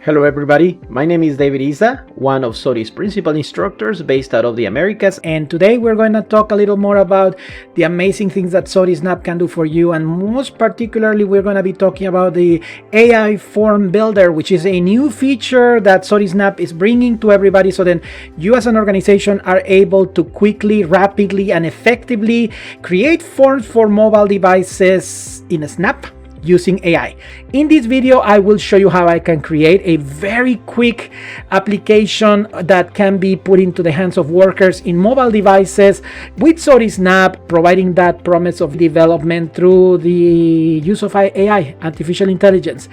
Hello everybody, my name is David Isa, one of SOTI's principal instructors based out of the Americas, and today we're going to talk a little more about the amazing things that SOTI Snap can do for you, and most particularly we're going to be talking about the AI form builder, which is a new feature that SOTI Snap is bringing to everybody, so then you as an organization are able to quickly, rapidly, and effectively create forms for mobile devices in a snap using AI. In this video, I will show you how I can create a very quick application that can be put into the hands of workers in mobile devices with SOTI Snap, providing that promise of development through the use of AI, artificial intelligence,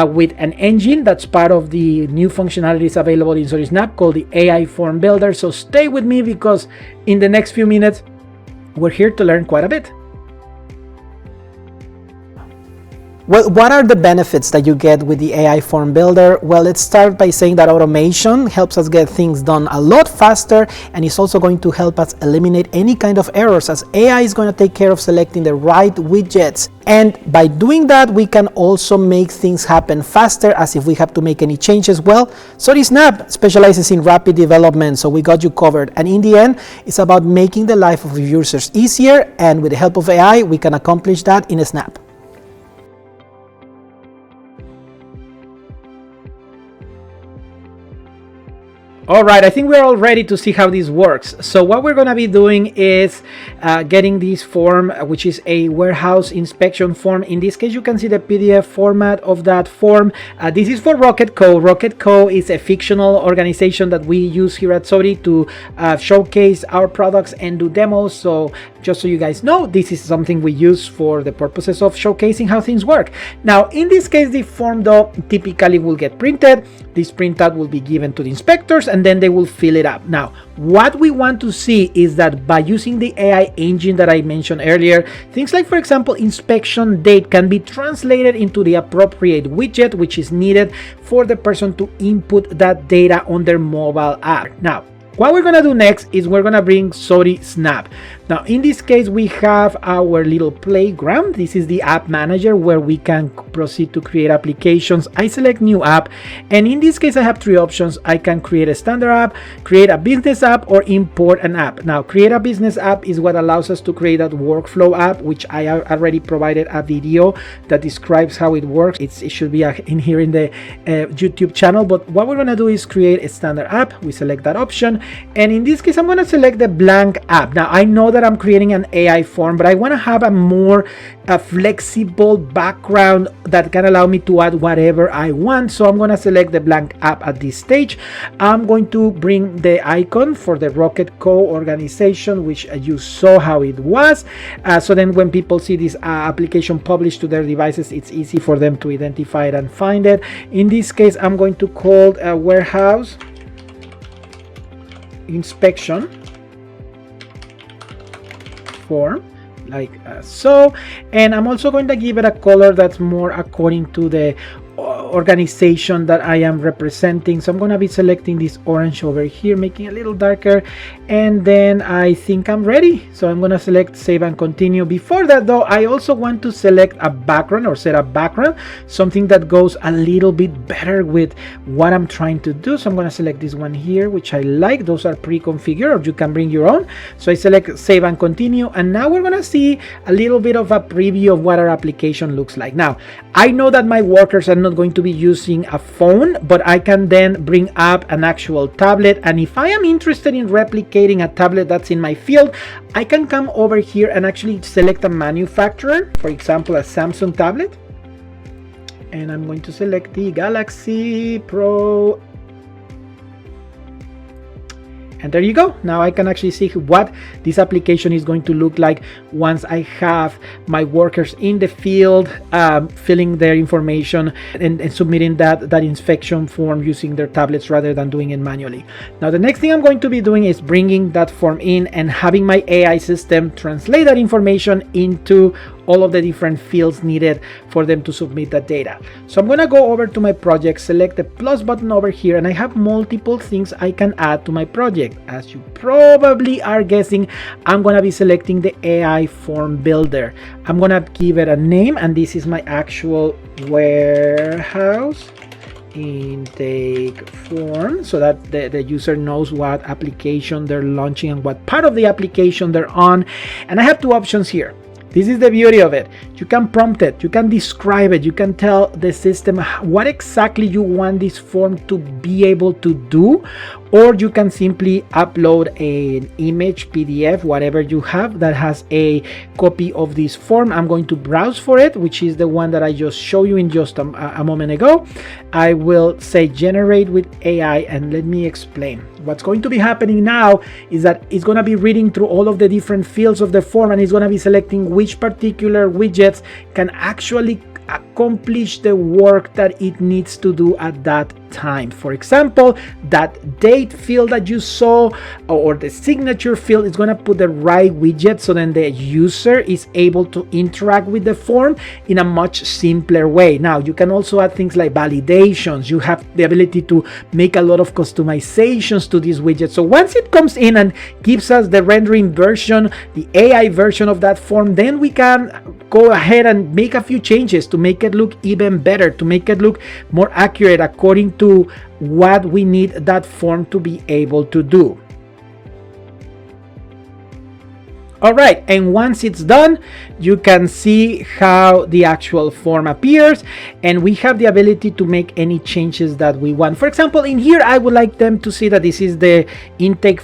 with an engine that's part of the new functionalities available in SOTI Snap called the AI Form Builder. So stay with me because in the next few minutes, we're here to learn quite a bit. Well, what are the benefits that you get with the AI Form Builder? Well, let's start by saying that automation helps us get things done a lot faster, and it's also going to help us eliminate any kind of errors, as AI is going to take care of selecting the right widgets. And by doing that, we can also make things happen faster, as if we have to make any changes. Well, SOTI Snap specializes in rapid development, so we got you covered. And in the end, it's about making the life of users easier, and with the help of AI, we can accomplish that in a snap. All right, I think we're all ready to see how this works. So what we're going to be doing is getting this form, which is a warehouse inspection form. In this case, you can see the PDF format of that form. This is for Rocket Co. Rocket Co. is a fictional organization that we use here at SOTI to showcase our products and do demos. So just so you guys know, this is something we use for the purposes of showcasing how things work. Now, in this case, the form though typically will get printed. This printout will be given to the inspectors, and then they will fill it up. Now, what we want to see is that by using the AI engine that I mentioned earlier, things like, for example, inspection date can be translated into the appropriate widget, which is needed for the person to input that data on their mobile app. Now, what we're gonna do next is we're gonna bring SOTI Snap. Now, in this case, we have our little playground. This is the app manager where we can proceed to create applications. I select new app, and in this case, I have three options. I can create a standard app, create a business app, or import an app. Now, create a business app is what allows us to create that workflow app, which I already provided a video that describes how it works. It should be in here in the YouTube channel, but what we're gonna do is create a standard app. We select that option, and in this case, I'm gonna select the blank app. Now, I know that I'm creating an AI form, but I want to have a more flexible background that can allow me to add whatever I want. So I'm going to select the blank app at this stage. I'm going to bring the icon for the Rocket Co organization, which you saw how it was. So then when people see this application published to their devices, it's easy for them to identify it and find it. In this case, I'm going to call a warehouse inspection form, like so, and I'm also going to give it a color that's more according to the organization that I am representing. So I'm going to be selecting this orange over here, making it a little darker, and then I think I'm ready. So I'm going to select save and continue. Before that though, I also want to select a background or set a background, something that goes a little bit better with what I'm trying to do. So I'm going to select this one here, which I like. Those are pre-configured, or you can bring your own. So I select save and continue, and now we're going to see a little bit of a preview of what our application looks like. Now, I know that my workers are not going to be using a phone, but I can then bring up an actual tablet, and if I am interested in replicating a tablet that's in my field, I can come over here and actually select a manufacturer, for example a Samsung tablet, and I'm going to select the Galaxy Pro. And there you go. Now I can actually see what this application is going to look like once I have my workers in the field filling their information and submitting that inspection form using their tablets rather than doing it manually. Now the next thing I'm going to be doing is bringing that form in and having my AI system translate that information into all of the different fields needed for them to submit that data. So I'm going to go over to my project, select the plus button over here, and I have multiple things I can add to my project. As you probably are guessing, I'm going to be selecting the AI form builder. I'm going to give it a name, and this is my actual warehouse intake form, so that the user knows what application they're launching and what part of the application they're on. And I have two options here. This is the beauty of it. You can prompt it, you can describe it, you can tell the system what exactly you want this form to be able to do, or you can simply upload an image, PDF, whatever you have that has a copy of this form. I'm going to browse for it, which is the one that I just showed you in just a moment ago. I will say generate with AI, and let me explain. What's going to be happening now is that it's going to be reading through all of the different fields of the form, and it's going to be selecting which particular widgets can actually accomplish the work that it needs to do at that time. For example, that date field that you saw, or the signature field, is going to put the right widget, so then the user is able to interact with the form in a much simpler way. Now you can also add things like validations. You have the ability to make a lot of customizations to these widgets. So once it comes in and gives us the rendering version, the AI version of that form, then we can go ahead and make a few changes to make it look even better, to make it look more accurate according to what we need that form to be able to do. All right, and once it's done, you can see how the actual form appears, and we have the ability to make any changes that we want. For example, in here, I would like them to see that this is the intake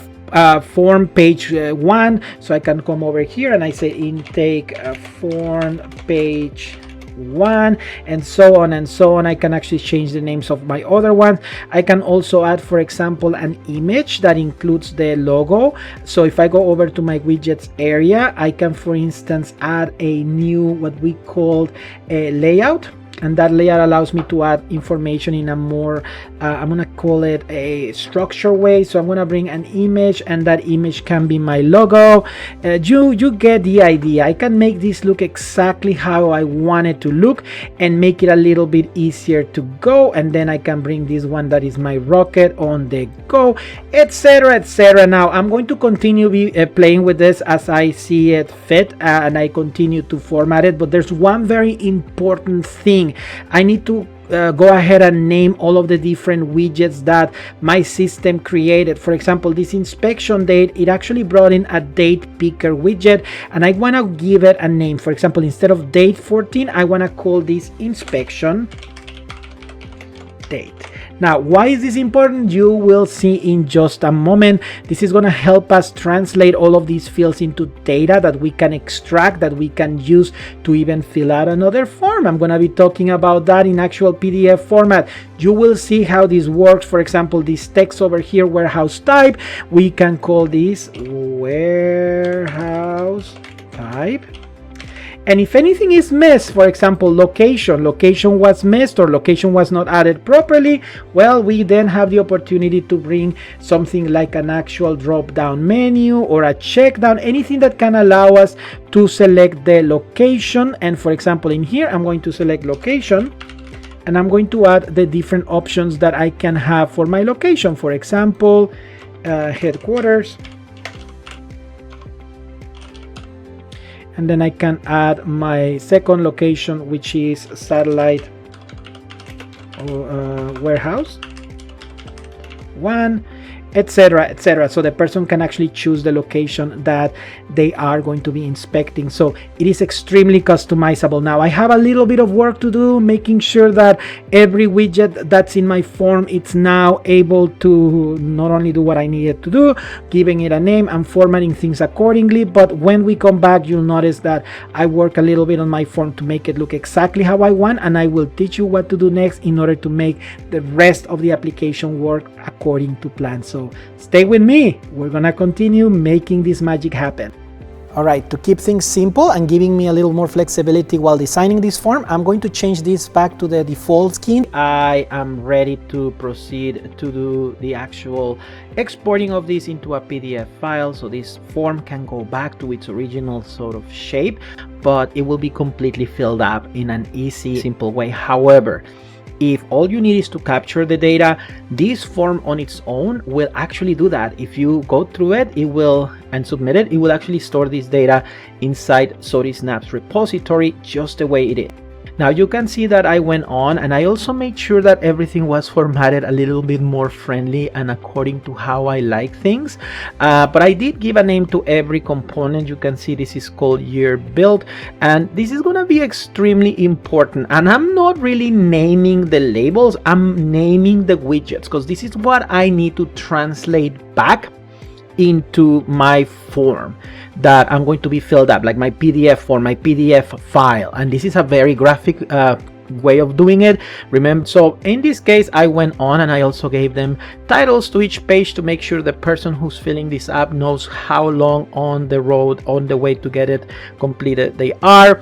form page 1, so I can come over here and I say intake form page 1, and so on and so on. I can actually change the names of my other ones. I can also add, for example, an image that includes the logo. So if I go over to my widgets area, I can, for instance, add a new, what we call a layout. And that layout allows me to add information in a more, I'm gonna call it a structured way. So I'm gonna bring an image, and that image can be my logo. You get the idea. I can make this look exactly how I want it to look and make it a little bit easier to go. And then I can bring this one that is my rocket on the go, etc., etc. Now I'm going to continue playing with this as I see it fit, and I continue to format it. But there's one very important thing. I need to go ahead and name all of the different widgets that my system created. For example, this inspection date, it actually brought in a date picker widget, and I want to give it a name. For example, instead of date 14, I want to call this inspection date. Now, why is this important? You will see in just a moment. This is going to help us translate all of these fields into data that we can extract, that we can use to even fill out another form. I'm going to be talking about that in actual PDF format. You will see how this works. For example, this text over here, warehouse type, we can call this warehouse type. And if anything is missed, for example, location was missed, or location was not added properly, well, we then have the opportunity to bring something like an actual drop down menu or a check down, anything that can allow us to select the location. And for example, in here, I'm going to select location, and I'm going to add the different options that I can have for my location. For example, headquarters. And then I can add my second location, which is satellite warehouse 1, etc., etc. So the person can actually choose the location that they are going to be inspecting. So it is extremely customizable. Now I have a little bit of work to do, making sure that every widget that's in my form, it's now able to not only do what I needed to do, giving it a name and formatting things accordingly. But when we come back, you'll notice that I work a little bit on my form to make it look exactly how I want, and I will teach you what to do next in order to make the rest of the application work according to plan. So stay with me. We're gonna continue making this magic happen. All right, to keep things simple and giving me a little more flexibility while designing this form, I'm going to change this back to the default skin. I am ready to proceed to do the actual exporting of this into a PDF file, so this form can go back to its original sort of shape, but it will be completely filled up in an easy, simple way. However, if all you need is to capture the data, this form on its own will actually do that. If you go through it, it will, and submit it, it will actually store this data inside SOTI Snap's repository just the way it is. Now you can see that I went on and I also made sure that everything was formatted a little bit more friendly and according to how I like things, but I did give a name to every component. You can see this is called year build, and this is going to be extremely important, and I'm not really naming the labels, I'm naming the widgets, because this is what I need to translate back into my form that I'm going to be filled up, like my PDF form, my PDF file. And this is a very graphic way of doing it, remember. So in this case, I went on and I also gave them titles to each page to make sure the person who's filling this up knows how long on the road, on the way to get it completed they are.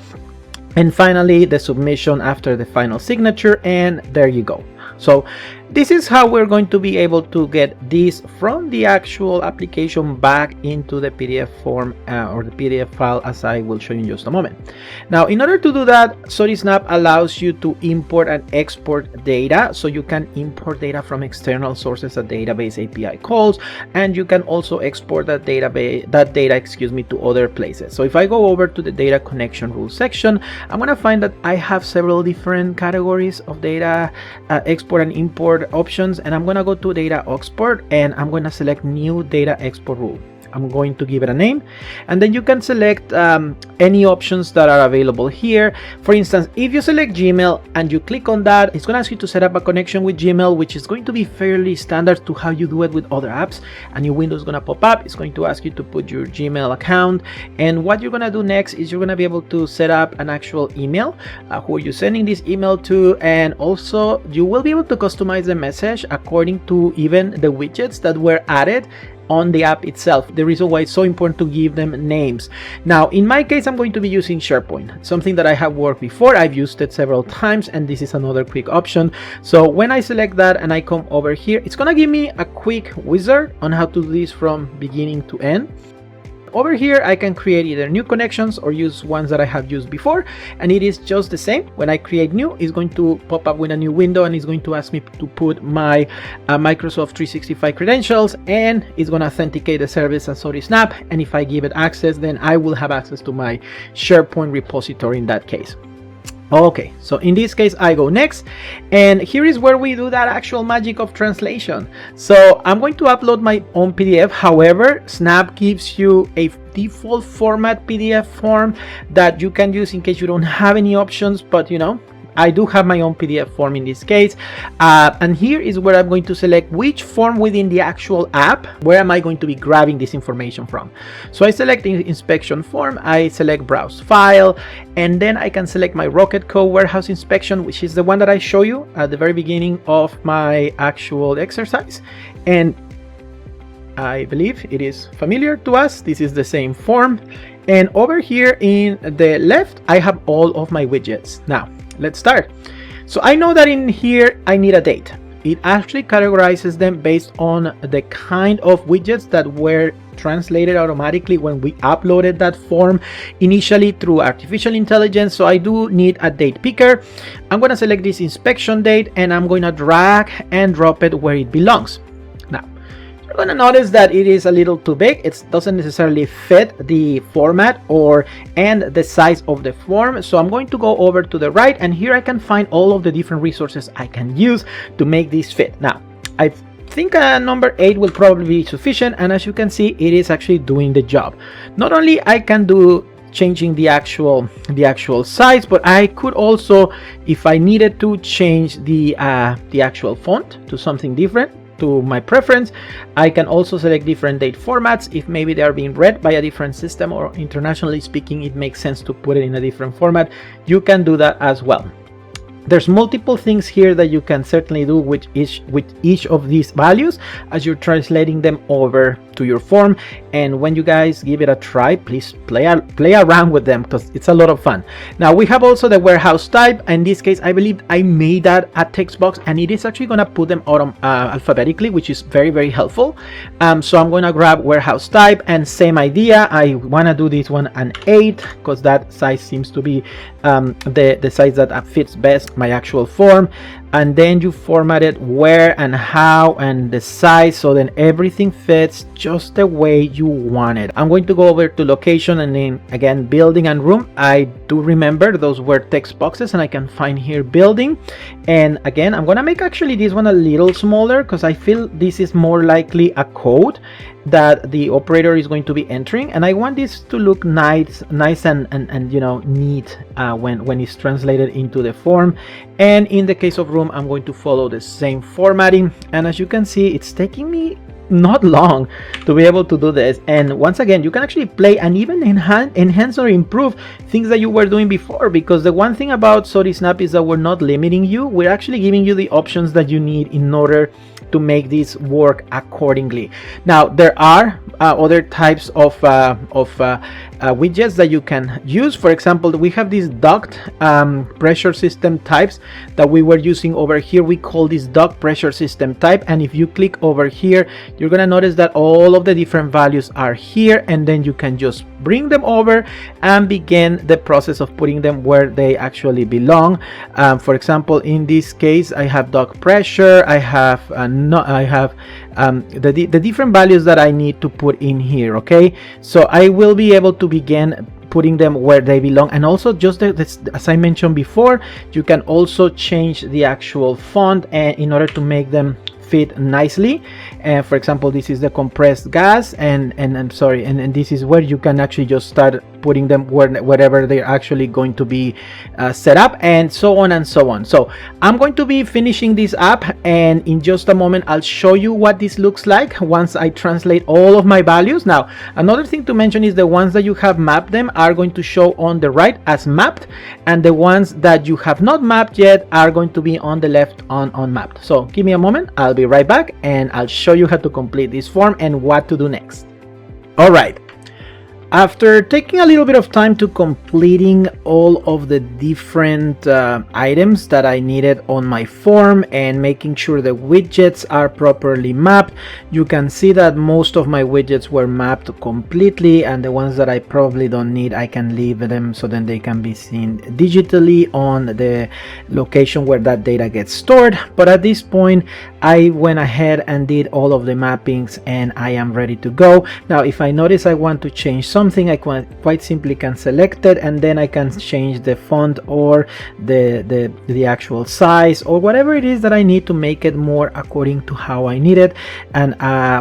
And finally, the submission after the final signature, and there you go. So this is how we're going to be able to get this from the actual application back into the PDF form or the PDF file, as I will show you in just a moment. Now, in order to do that, SOTI Snap allows you to import and export data. So you can import data from external sources, a database API calls, and you can also export that data, to other places. So if I go over to the data connection rules section, I'm going to find that I have several different categories of data export and import options, and I'm going to go to data export and I'm going to select new data export rule. I'm going to give it a name, and then you can select any options that are available here. For instance, if you select Gmail and you click on that, it's going to ask you to set up a connection with Gmail, which is going to be fairly standard to how you do it with other apps. A new window is going to pop up. It's going to ask you to put your Gmail account, and what you're going to do next is you're going to be able to set up an actual email, who are you sending this email to, and also you will be able to customize the message according to even the widgets that were added on the app itself. The reason why it's so important to give them names. Now, in my case, I'm going to be using SharePoint, something that I have worked before. I've used it several times, and this is another quick option. So when I select that and I come over here, it's gonna give me a quick wizard on how to do this from beginning to end. Over here, I can create either new connections or use ones that I have used before, and it is just the same. When I create new, it's going to pop up with a new window, and it's going to ask me to put my Microsoft 365 credentials, and it's going to authenticate the service as SOTI Snap. And if I give it access, then I will have access to my SharePoint repository in that case. Okay, so in this case, I go next, and here is where we do that actual magic of translation. So I'm going to upload my own PDF. However, Snap gives you a default format PDF form that you can use in case you don't have any options, but you know, I do have my own PDF form in this case, and here is where I'm going to select which form within the actual app, where am I going to be grabbing this information from. So I select the inspection form, I select browse file, and then I can select my Rocket Code warehouse inspection, which is the one that I show you at the very beginning of my actual exercise, and I believe it is familiar to us. This is the same form, and over here in the left, I have all of my widgets. Now, let's start. So I know that in here I need a date. It actually categorizes them based on the kind of widgets that were translated automatically when we uploaded that form initially through artificial intelligence. So I do need a date picker. I'm going to select this inspection date, and I'm going to drag and drop it where it belongs. Now, you're going to notice that it is a little too big. It doesn't necessarily fit the format and the size of the form. So I'm going to go over to the right, and here I can find all of the different resources I can use to make this fit. Now, I think number 8 will probably be sufficient, and as you can see, it is actually doing the job. Not only I can do changing the actual size, but I could also, if I needed to, change the actual font to something different to my preference. I can also select different date formats if maybe they are being read by a different system, or internationally speaking, it makes sense to put it in a different format. You can do that as well. There's multiple things here that you can certainly do with each of these values as you're translating them over to your form. And when you guys give it a try, please play around with them, because it's a lot of fun. Now we have also the warehouse type. In this case, I believe I made that a text box, and it is actually going to put them alphabetically, which is very, very helpful. So I'm going to grab warehouse type, and same idea. I want to do this one an 8 because that size seems to be the size that fits best my actual form. And then you format it where and how and the size, so then everything fits just the way you want it. I'm going to go over to location and then again building and room. I do remember those were text boxes and I can find here building, and again I'm gonna make actually this one a little smaller because I feel this is more likely a code that the operator is going to be entering, and I want this to look nice and you know, neat when it's translated into the form. And in the case of room, I'm going to follow the same formatting, and as you can see, it's taking me not long to be able to do this. And once again, you can actually play and even enhance or improve things that you were doing before, because the one thing about SOTI Snap is that we're not limiting you, we're actually giving you the options that you need in order to make this work accordingly. Now there are other types of widgets that you can use. For example, we have these duct pressure system types that we were using over here. We call this duct pressure system type, and if you click over here, you're gonna notice that all of the different values are here, and then you can just bring them over and begin the process of putting them where they actually belong. For example, in this case, I have duct pressure, I have the different values that I need to put in here. Okay, so I will be able to begin putting them where they belong. And also, just as I mentioned before, you can also change the actual font and in order to make them fit nicely. For example, this is the compressed gas, and I'm sorry, and this is where you can actually just start putting them wherever they're actually going to be set up, and so on and so on. So I'm going to be finishing this up, and in just a moment I'll show you what this looks like once I translate all of my values. Now, another thing to mention is the ones that you have mapped them are going to show on the right as mapped, and the ones that you have not mapped yet are going to be on the left on unmapped. So give me a moment, I'll be right back, and I'll show you how to complete this form and what to do next. All right. After taking a little bit of time to completing all of the different items that I needed on my form and making sure the widgets are properly mapped, you can see that most of my widgets were mapped completely, and the ones that I probably don't need, I can leave them so then they can be seen digitally on the location where that data gets stored. But at this point, I went ahead and did all of the mappings and I am ready to go. Now, if I notice I want to change something, I quite simply can select it, and then I can change the font or the actual size or whatever it is that I need to make it more according to how I need it. And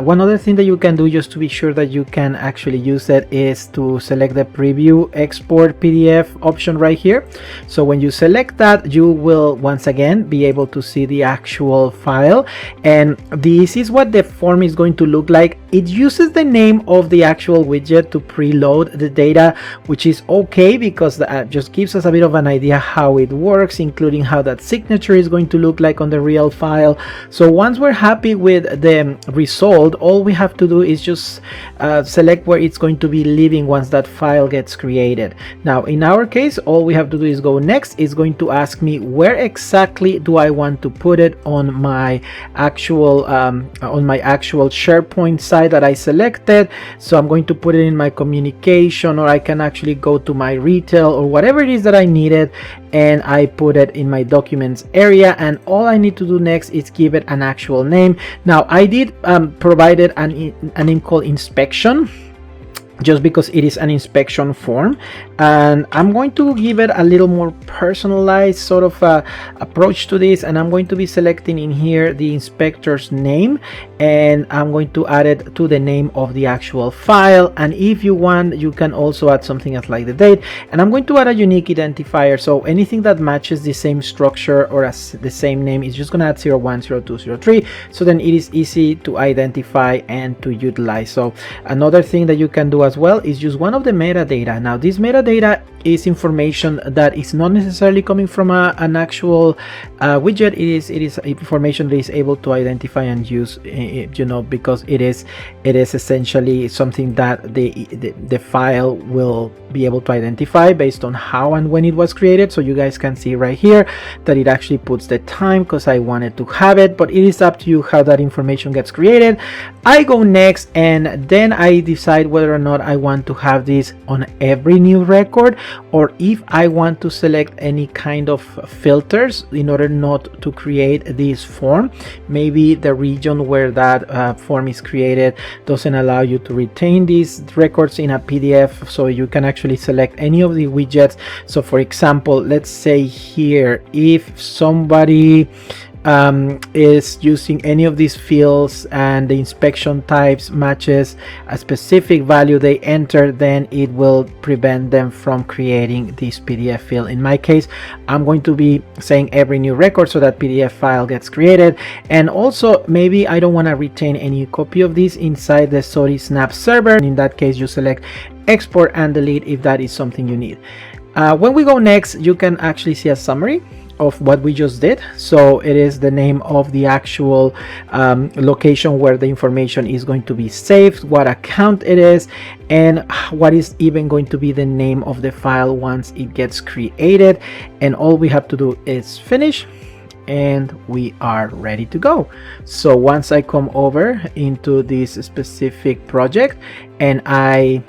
one other thing that you can do just to be sure that you can actually use it is to select the preview export PDF option right here. So when you select that, you will once again be able to see the actual file, and this is what the form is going to look like. It uses the name of the actual widget to preload the data, which is okay because that just gives us a bit of an idea how it works, including how that signature is going to look like on the real file. So once we're happy with the result, all we have to do is just select where it's going to be living once that file gets created. Now, in our case, all we have to do is go next. It's going to ask me where exactly do I want to put it on my actual SharePoint site that I selected. So I'm going to put it in my communication, or I can actually go to my retail or whatever it is that I needed, and I put it in my documents area, and all I need to do next is give it an actual name. Now, I did provide it an name called inspection, just because it is an inspection form, and I'm going to give it a little more personalized sort of approach to this, and I'm going to be selecting in here the inspector's name, and I'm going to add it to the name of the actual file. And if you want, you can also add something else like the date, and I'm going to add a unique identifier. So anything that matches the same structure or as the same name is just going to add 01, 02, 03, so then it is easy to identify and to utilize. So another thing that you can do as well is use one of the metadata. Now, this metadata is information that is not necessarily coming from an actual widget. It is information that is able to identify and use, you know, because it is essentially something that the file will be able to identify based on how and when it was created. So you guys can see right here that it actually puts the time because I wanted to have it, but it is up to you how that information gets created. I go next, and then I decide whether or not I want to have this on every new record, or if I want to select any kind of filters in order not to create this form. Maybe the region where that form is created doesn't allow you to retain these records in a PDF, so you can actually select any of the widgets. So for example, let's say here, if somebody is using any of these fields and the inspection types matches a specific value they enter, then it will prevent them from creating this PDF field. In my case, I'm going to be saying every new record, so that PDF file gets created. And also, maybe I don't want to retain any copy of this inside the SOTI Snap server. In that case, you select export and delete if that is something you need. When we go next, you can actually see a summary of what we just did. So it is the name of the actual location where the information is going to be saved, what account it is, and what is even going to be the name of the file once it gets created. And all we have to do is finish, and we are ready to go. So once I come over into this specific project and I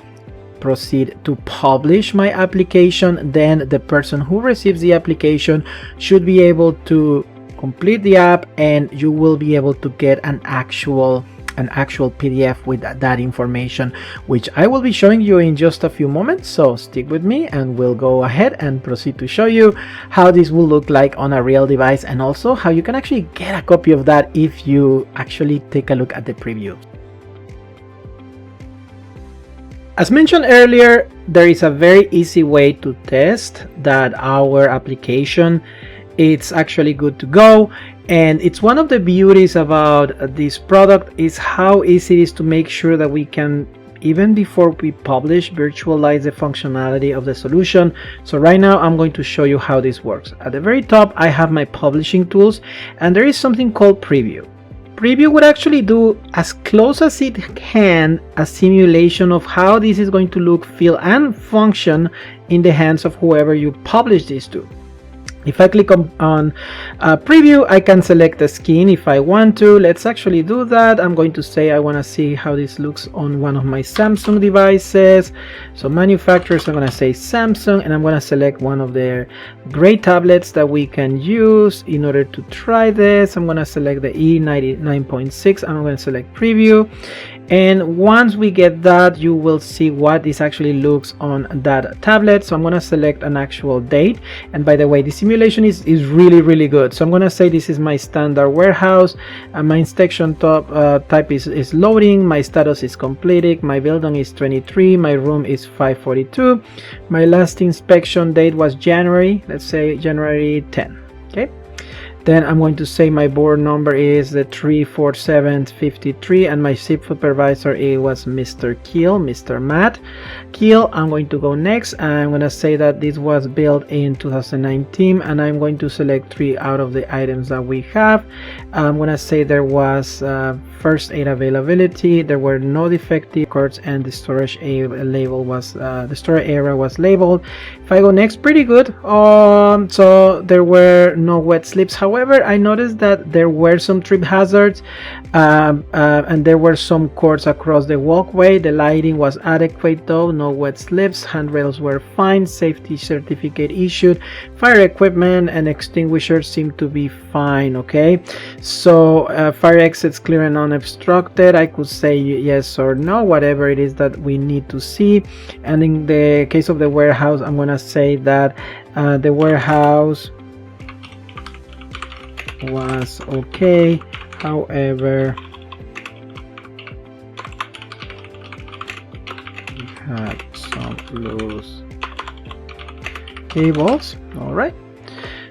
proceed to publish my application, then the person who receives the application should be able to complete the app, and you will be able to get an actual PDF with that information, which I will be showing you in just a few moments. So stick with me and we'll go ahead and proceed to show you how this will look like on a real device, and also how you can actually get a copy of that if you actually take a look at the preview. As mentioned earlier, there is a very easy way to test that our application it's actually good to go, and it's one of the beauties about this product is how easy it is to make sure that we can, even before we publish, virtualize the functionality of the solution. So right now I'm going to show you how this works. At the very top I have my publishing tools, and there is something called preview. Preview would actually do as close as it can a simulation of how this is going to look, feel, and function in the hands of whoever you publish this to. If I click on preview, I can select the skin if I want to. Let's actually do that. I'm going to say I want to see how this looks on one of my Samsung devices. So manufacturers, I'm going to say Samsung, and I'm going to select one of their great tablets that we can use in order to try this. I'm going to select the E99.6 and I'm going to select preview. And once we get that, you will see what this actually looks on that tablet. So I'm going to select an actual date, and by the way, the simulation is really good. So I'm going to say this is my standard warehouse, and my inspection type is loading, my status is completed, my building is 23, my room is 542, my last inspection date was January, let's say January 10. Okay, then I'm going to say my board number is the 34753, and my SIP supervisor it was Mr. Keel, Mr. Matt Keel. I'm going to go next, and I'm going to say that this was built in 2019, and I'm going to select 3 out of the items that we have. I'm going to say there was first aid availability, there were no defective records, and the storage label was the storage area was labeled. If I go next, pretty good. So there were no wet slips. However, I noticed that there were some trip hazards, and there were some cords across the walkway. The lighting was adequate though, no wet slips, handrails were fine, safety certificate issued, fire equipment and extinguishers seem to be fine. Okay, so fire exits clear and unobstructed. I could say yes or no, whatever it is that we need to see. And in the case of the warehouse, I'm gonna say that the warehouse was okay, however we had some loose cables. All right,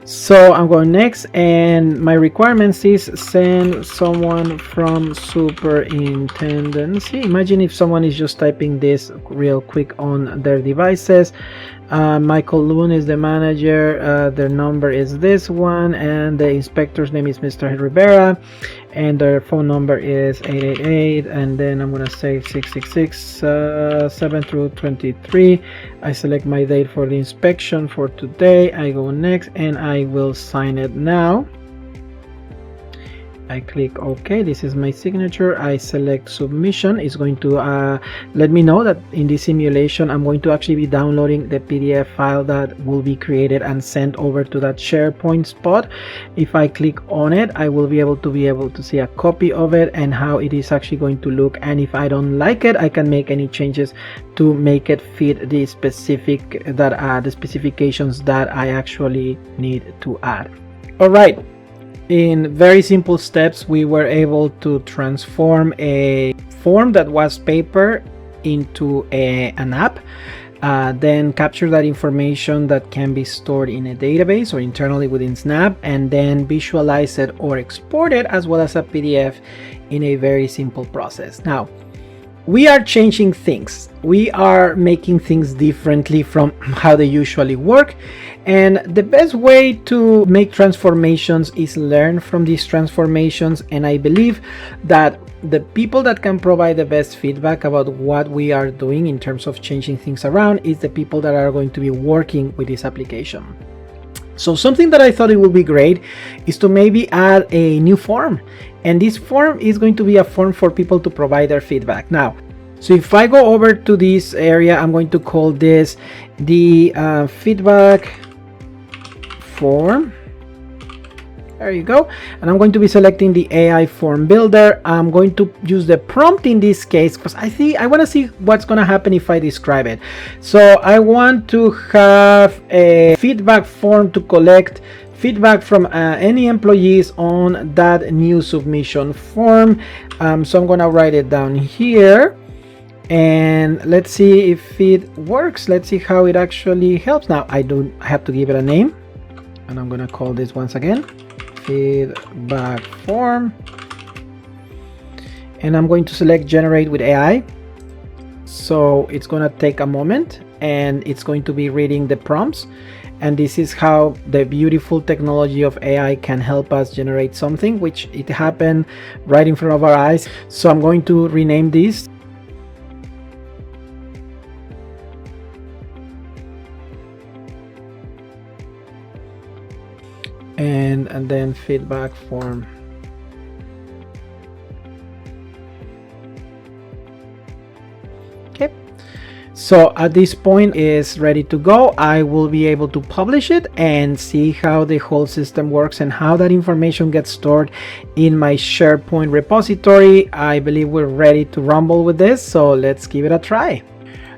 so I'm going next, and my requirements is send someone from superintendency. Imagine if someone is just typing this real quick on their devices. Michael Loon is the manager, their number is this one, and the inspector's name is Mr. Rivera, and their phone number is 888, and then I'm gonna say 666 7 through 23. I select my date for the inspection for today. I go next, and I will sign it now. I click OK. This is my signature. I select submission. It's going to let me know that in this simulation I'm going to actually be downloading the PDF file that will be created and sent over to that SharePoint spot. If I click on it, I will be able to see a copy of it and how it is actually going to look, and if I don't like it, I can make any changes to make it fit the the specifications that I actually need to add. All right. In very simple steps, we were able to transform a form that was paper into an app, then capture that information that can be stored in a database or internally within Snap, and then visualize it or export it as well as a PDF in a very simple process. Now, we are changing things. We are making things differently from how they usually work. And the best way to make transformations is learn from these transformations. And I believe that the people that can provide the best feedback about what we are doing in terms of changing things around is the people that are going to be working with this application. So something that I thought it would be great is to maybe add a new form. And this form is going to be a form for people to provide their feedback. Now, so if I go over to this area, I'm going to call this the feedback form. There you go. And I'm going to be selecting the AI form builder. I'm going to use the prompt in this case because I want to see what's going to happen if I describe it. So I want to have a feedback form to collect feedback from any employees on that new submission form. So I'm going to write it down here. And let's see if it works. Let's see how it actually helps. Now I have to give it a name, and I'm going to call this once again feedback form, and I'm going to select generate with AI. So it's going to take a moment and it's going to be reading the prompts, and this is how the beautiful technology of AI can help us generate something, which it happened right in front of our eyes. So I'm going to rename this and then feedback form. Okay, so at this point is ready to go. I will be able to publish it and see how the whole system works and how that information gets stored in my SharePoint repository. I believe we're ready to rumble with this, so let's give it a try.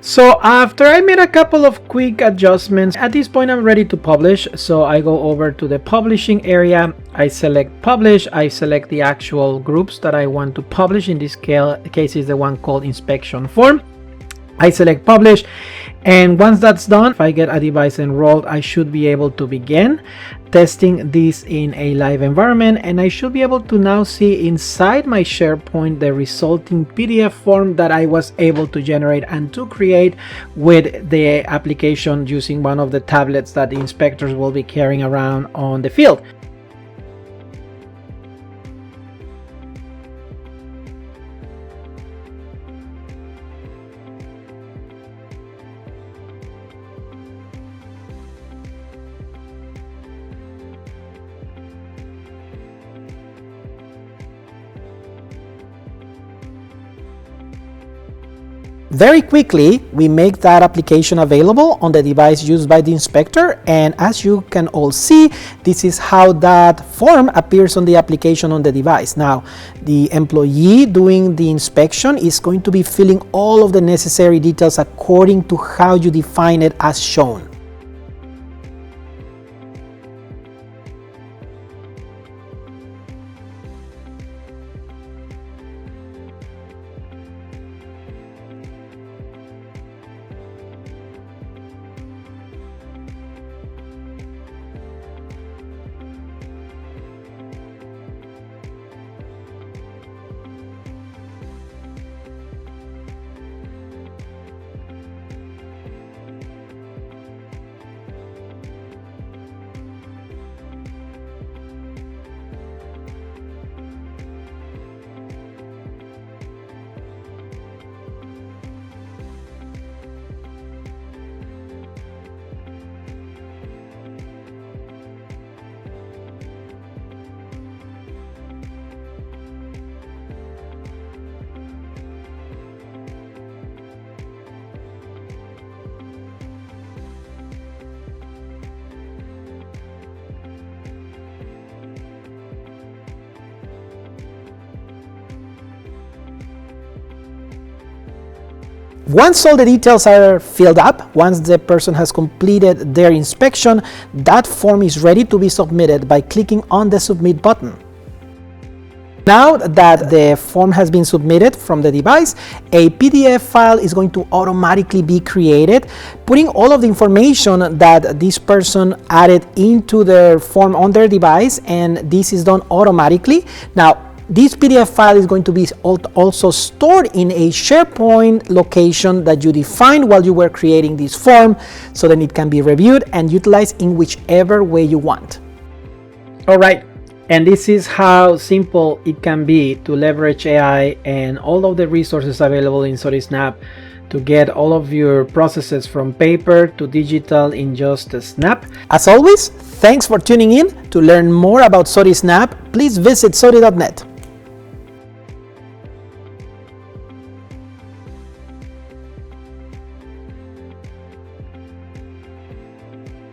So after I made a couple of quick adjustments, at this point I'm ready to publish. So I go over to the publishing area, I select publish, I select the actual groups that I want to publish. In this case is the one called inspection form. I select publish, and once that's done, if I get a device enrolled, I should be able to begin testing this in a live environment, and I should be able to now see inside my SharePoint the resulting PDF form that I was able to generate and to create with the application using one of the tablets that the inspectors will be carrying around on the field. Very quickly, we make that application available on the device used by the inspector, and as you can all see, this is how that form appears on the application on the device. Now, the employee doing the inspection is going to be filling all of the necessary details according to how you define it as shown. Once all the details are filled up, once the person has completed their inspection, that form is ready to be submitted by clicking on the submit button. Now that the form has been submitted from the device, a PDF file is going to automatically be created, putting all of the information that this person added into their form on their device, and this is done automatically. Now, this PDF file is going to be also stored in a SharePoint location that you defined while you were creating this form, so then it can be reviewed and utilized in whichever way you want. All right. And this is how simple it can be to leverage AI and all of the resources available in SOTI Snap to get all of your processes from paper to digital in just a snap. As always, thanks for tuning in. To learn more about SOTI Snap, please visit SOTI.net.